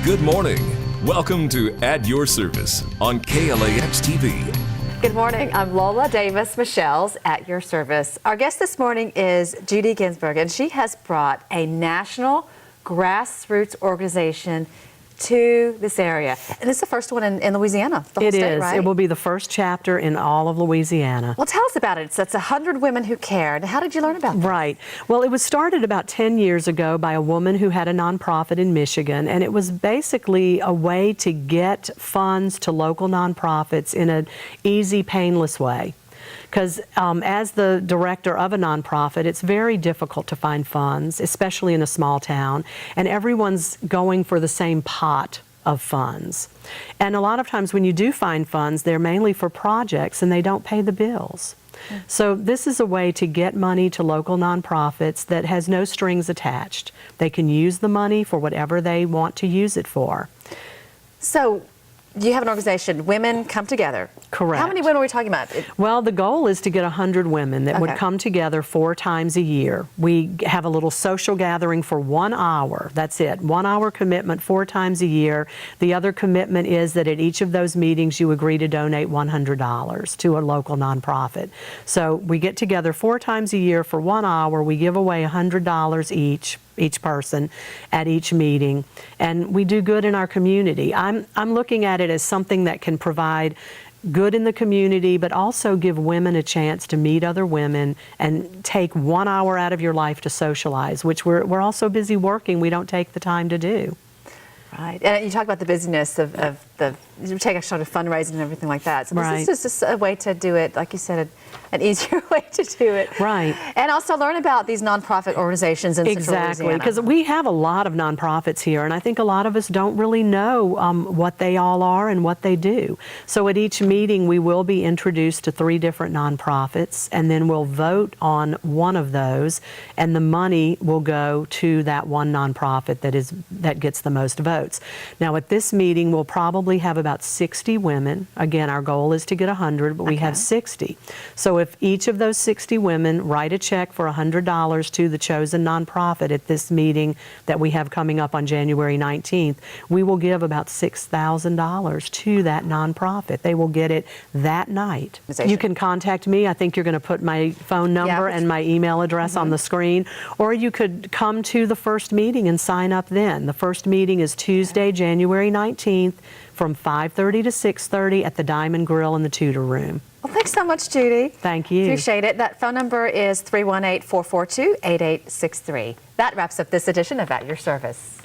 Good morning. Welcome to At Your Service on KLAX TV. Good morning. I'm Lola Davis, Michelle's At Your Service. Our guest this morning is Judy Ginsburgh, and she has brought a national grassroots organization to this area. And it's the first one in Louisiana, the whole It state, is. right? It will be the first chapter in all of Louisiana. Well, tell us about it. It's 100 women who cared. How did you learn about that? Right. Well, it was started about 10 years ago by a woman who had a nonprofit in Michigan, and it was basically a way to get funds to local nonprofits in an easy, painless way. Because as the director of a nonprofit, it's very difficult to find funds, especially in a small town, and everyone's going for the same pot of funds. And a lot of times when you do find funds, they're mainly for projects and they don't pay the bills. So this is a way to get money to local nonprofits that has no strings attached. They can use the money for whatever they want to use it for. So you have an organization, women come together. Correct. How many women are we talking about? Well, the goal is to get 100 women that would come together 4 times a year. We have a little social gathering for 1 hour. That's it. 1 hour commitment 4 times a year. The other commitment is that at each of those meetings you agree to donate $100 to a local nonprofit. So we get together 4 times a year for 1 hour. We give away $100 each person at each meeting, and we do good in our community. I'm looking at it as something that can provide good in the community, but also give women a chance to meet other women and take 1 hour out of your life to socialize, which we're all so busy working we don't take the time to do. Right. And you talk about the busyness of you take a sort of fundraising and everything like that. So Right. this is just a way to do it, like you said, an easier way to do it. Right. And also learn about these nonprofit organizations in Central Exactly, Louisiana. because we have a lot of nonprofits here, and I think a lot of us don't really know what they all are and what they do. So at each meeting, we will be introduced to 3 different nonprofits, and then we'll vote on one of those, and the money will go to that one nonprofit that gets the most votes. Now, at this meeting, we'll probably have about 60 women. Again, our goal is to get 100, but we have 60. So if each of those 60 women write a check for $100 to the chosen nonprofit at this meeting that we have coming up on January 19th, we will give about $6,000 to that nonprofit. They will get it that night. You can contact me. I think you're going to put my phone number and my email address on the screen, or you could come to the first meeting and sign up then. The first meeting is Tuesday, January 19th from 5:30 to 6:30 at the Diamond Grill in the Tudor Room. Well, thanks so much, Judy. Thank you. Appreciate it. That phone number is 318-442-8863. That wraps up this edition of At Your Service.